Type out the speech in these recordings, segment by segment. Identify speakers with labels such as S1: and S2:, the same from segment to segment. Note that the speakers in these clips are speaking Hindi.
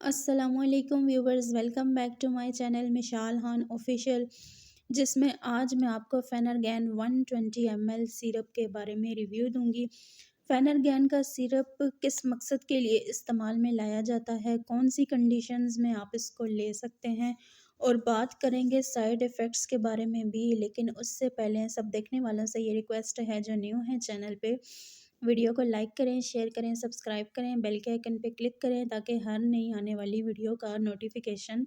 S1: अस्सलामुअलैकुम viewers, welcome back to my channel Mishal Khan official. जिसमें आज मैं आपको फेनरगैन 120 ml सिरप के बारे में रिव्यू दूंगी। फेनरगैन का सिरप किस मकसद के लिए इस्तेमाल में लाया जाता है, कौन सी कंडीशंस में आप इसको ले सकते हैं, और बात करेंगे साइड इफ़ेक्ट्स के बारे में भी। लेकिन उससे पहले सब देखने वालों से ये रिक्वेस्ट है, जो न्यू है चैनल पे, वीडियो को लाइक करें, शेयर करें, सब्सक्राइब करें, बेल के आइकन पे क्लिक करें ताकि हर नई आने वाली वीडियो का नोटिफिकेशन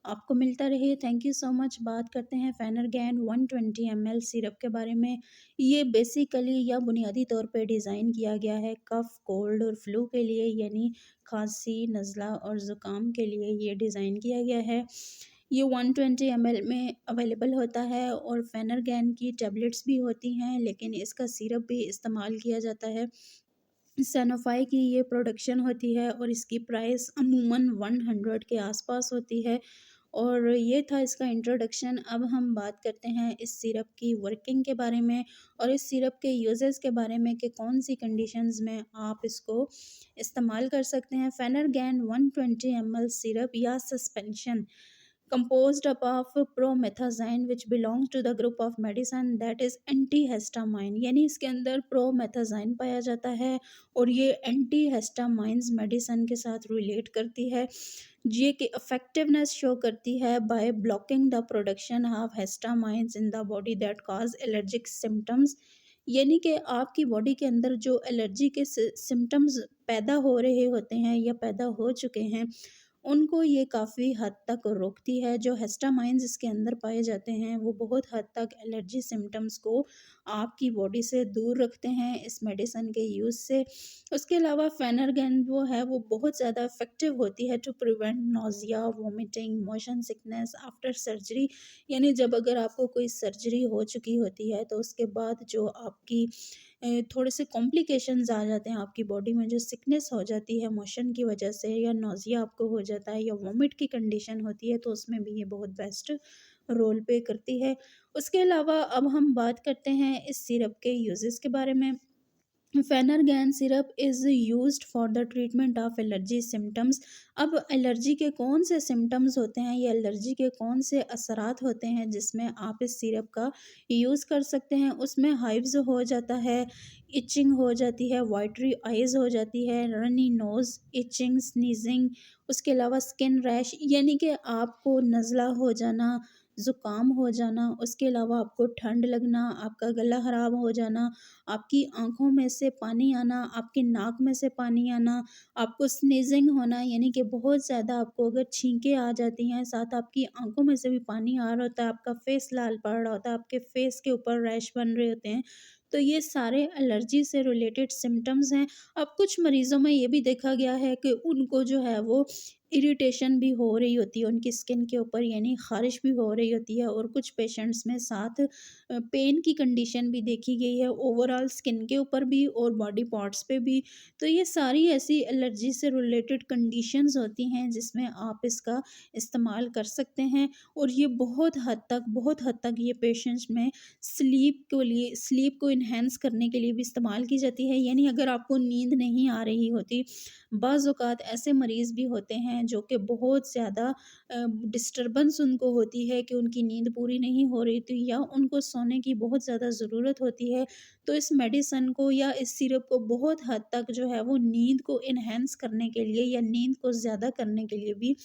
S1: आपको मिलता रहे। Thank you so much. बात करते हैं फेनरगैन 120 ml सिरप के बारे में। ये बेसिकली या बुनियादी तौर पे डिज़ाइन किया गया है कफ़, कोल्ड और फ्लू के लिए, यानी खांसी, नज़ला और ज़ुकाम के लिए ये डिज़ाइन किया गया है। ये 120 ml में अवेलेबल होता है और फेनरगैन की टैबलेट्स भी होती हैं, लेकिन इसका सिरप भी इस्तेमाल किया जाता है। सैनोफाई की ये प्रोडक्शन होती है और इसकी प्राइस अमूमन 100 के आसपास होती है। और ये था इसका इंट्रोडक्शन। अब हम बात करते हैं इस सिरप की वर्किंग के बारे में और इस सिरप के यूजेस के बारे में कि कौन सी कंडीशंस में आप इसको इस्तेमाल कर सकते हैं। फेनरगैन 120 ml सिरप या suspension composed up of promethazine which belongs to the group of medicine that is antihistamine, यानी इसके अंदर प्रोमेथाजाइन पाया जाता है और ये एंटीहिस्टामाइंस मेडिसिन के साथ रिलेट करती है। ये की इफेक्टिवनेस शो करती है by blocking the production of histamines in the body that cause allergic symptoms, यानी कि आपकी बॉडी के अंदर जो एलर्जी के सिम्टम्स पैदा हो रहे होते हैं या पैदा हो चुके हैं, उनको ये काफ़ी हद तक रोकती है। जो हिस्टामाइन्स इसके अंदर पाए जाते हैं वो बहुत हद तक एलर्जी सिम्टम्स को आपकी बॉडी से दूर रखते हैं इस मेडिसिन के यूज़ से। उसके अलावा फेनरगैन वो है वो बहुत ज़्यादा इफ़ेक्टिव होती है to prevent nausea, vomiting, motion sickness after surgery, यानी जब अगर आपको कोई सर्जरी हो चुकी होती है तो उसके बाद जो आपकी थोड़े से कॉम्प्लिकेशंस आ जाते हैं आपकी बॉडी में, जो सिकनेस हो जाती है मोशन की वजह से या नौजिया आपको हो जाता है या वॉमिट की कंडीशन होती है, तो उसमें भी ये बहुत बेस्ट रोल प्ले करती है। उसके अलावा अब हम बात करते हैं इस सिरप के यूजेस के बारे में। Phenergan syrup is used for the treatment of allergy symptoms. अब एलर्जी के कौन से सिम्टम्स होते हैं या एलर्जी के कौन से असरात होते हैं जिसमें आप इस सिरप का यूज़ कर सकते हैं। उसमें हाइव्स हो जाता है, इचिंग हो जाती है, वाइटरी आइज़ हो जाती है, रनी नोज़, इचिंग, स्नीजिंग, उसके अलावा स्किन रैश, यानी कि आपको नज़ला हो जाना, ज़ुकाम हो जाना, उसके अलावा आपको ठंड लगना, आपका गला ख़राब हो जाना, आपकी आँखों में से पानी आना, आपकी नाक में से पानी आना, आपको स्नीज़िंग होना, यानी कि बहुत ज़्यादा आपको अगर छींकें आ जाती हैं, साथ आपकी आँखों में से भी पानी आ रहा होता है, आपका फेस लाल पड़ रहा होता है, आपके फेस के ऊपर रैश बन रहे होते हैं, तो ये सारे एलर्जी से रिलेटेड सिम्टम्स हैं। अब कुछ मरीज़ों में ये भी देखा गया है कि उनको जो है वो इरिटेशन भी हो रही होती है उनकी स्किन के ऊपर, यानी ख़ारिश भी हो रही होती है, और कुछ पेशेंट्स में साथ पेन की कंडीशन भी देखी गई है, ओवरऑल स्किन के ऊपर भी और बॉडी पार्ट्स पे भी। तो ये सारी ऐसी एलर्जी से रिलेटेड कंडीशंस होती हैं जिसमें आप इसका इस्तेमाल कर सकते हैं। और ये बहुत हद तक ये पेशेंट्स में स्लीप को इन्हेंस करने के लिए भी इस्तेमाल की जाती है। यानी अगर आपको नींद नहीं आ रही होती, बाज़ औक़ात ऐसे मरीज़ भी होते हैं जो कि बहुत ज़्यादा डिस्टर्बेंस उनको होती है कि उनकी नींद पूरी नहीं हो रही थी या उनको सोने की बहुत ज़्यादा ज़रूरत होती है, तो इस मेडिसिन को या इस सिरप को बहुत हद तक जो है वो नींद को एनहांस करने के लिए या नींद को ज़्यादा करने के लिए भी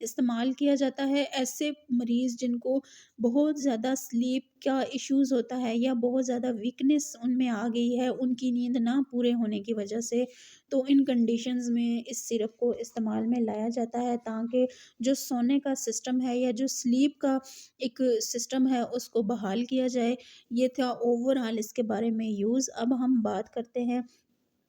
S1: इस्तेमाल किया जाता है। ऐसे मरीज़ जिनको बहुत ज़्यादा स्लीप का इश्यूज़ होता है या बहुत ज़्यादा वीकनेस उनमें आ गई है, उनकी नींद ना पूरे होने की वजह से, तो इन कंडीशंस में इस सिरप को इस्तेमाल में लाया जाता है ताकि जो सोने का सिस्टम है या जो स्लीप का एक सिस्टम है उसको बहाल किया जाए। ये था ओवरऑल इसके बारे में यूज़। अब हम बात करते हैं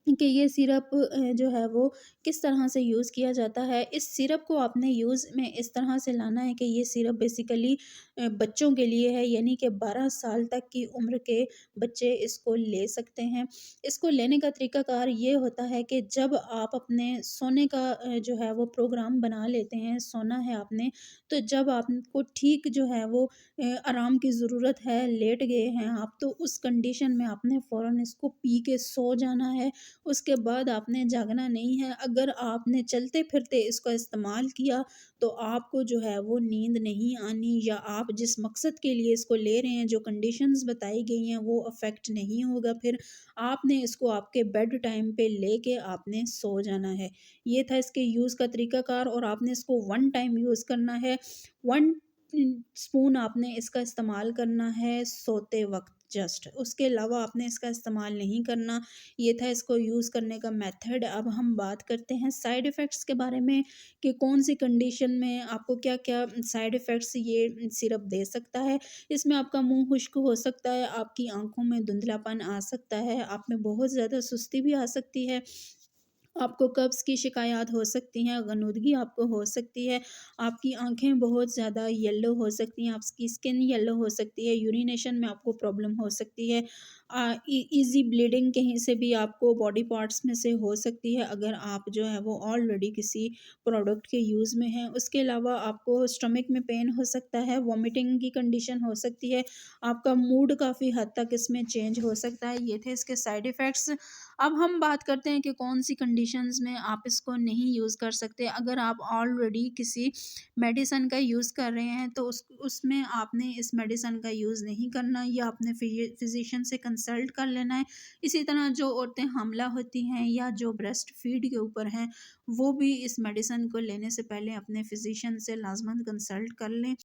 S1: कि ये सिरप जो है वो किस तरह से यूज़ किया जाता है। इस सिरप को आपने यूज़ में इस तरह से लाना है कि ये सिरप बेसिकली बच्चों के लिए है, यानी कि 12 साल तक की उम्र के बच्चे इसको ले सकते हैं। इसको लेने का तरीक़ाकार ये होता है कि जब आप अपने सोने का जो है वो प्रोग्राम बना लेते हैं, सोना है आपने, तो जब आपको ठीक जो है वो आराम की ज़रूरत है, लेट गए हैं आप, तो उस कंडीशन में आपने फ़ौरन इसको पी के सो जाना है। उसके बाद आपने जागना नहीं है। अगर आपने चलते-फिरते इसका इस्तेमाल किया, तो आपको जो है वो नींद नहीं आनी, या आप जिस मकसद के लिए इसको ले रहे हैं, जो कंडीशंस बताई गई हैं, वो अफ़ेक्ट नहीं होगा फिर। आपने इसको आपके बेड टाइम पे लेके आपने सो जाना है। ये था इसके यूज़ का तरीकाकार, और आपने इसको वन टाइम यूज़ करना है। 1 स्पून आपने इसका इस्तेमाल करना है सोते वक़्त जस्ट, उसके अलावा आपने इसका इस्तेमाल नहीं करना। ये था इसको यूज़ करने का मेथड। अब हम बात करते हैं साइड इफ़ेक्ट्स के बारे में, कि कौन-सी कंडीशन में आपको क्या-क्या साइड इफ़ेक्ट्स ये सिरप दे सकता है। इसमें आपका मुँह खुश्क हो सकता है, आपकी आँखों में धुंधलापन आ सकता है, आप में बहुत ज़्यादा सुस्ती भी आ सकती है। आपको कब्ज़ की शिकायत हो सकती हैं, गनुदगी आपको हो सकती है, आपकी आँखें बहुत ज़्यादा येलो हो सकती हैं, आपकी स्किन येलो हो सकती है, यूरिनेशन में आपको प्रॉब्लम हो सकती है। ईज़ी ब्लीडिंग कहीं से भी आपको बॉडी पार्ट्स में से हो सकती है, अगर आप जो है वो ऑलरेडी किसी प्रोडक्ट के यूज़ में हैं। उसके अलावा आपको स्टमक में पेन हो सकता है, वॉमिटिंग की कंडीशन हो सकती है, आपका मूड काफ़ी हद तक इसमें चेंज हो सकता है। ये थे इसके साइड इफ़ेक्ट्स। अब हम बात करते हैं कि कौन-सी कंडीशंस में आप इसको नहीं यूज़ कर सकते। अगर आप ऑलरेडी किसी मेडिसिन का यूज़ कर रहे हैं, तो उसमें आपने इस मेडिसिन का यूज़ नहीं करना, या अपने फिज़िशियन से कंसल्ट कर लेना है। इसी तरह जो औरतें हामला होती हैं, या जो ब्रेस्ट फीड के ऊपर हैं, वो भी इस मेडिसिन को लेने से पहले अपने फिज़िशियन से लाज़मन कंसल्ट कर लें।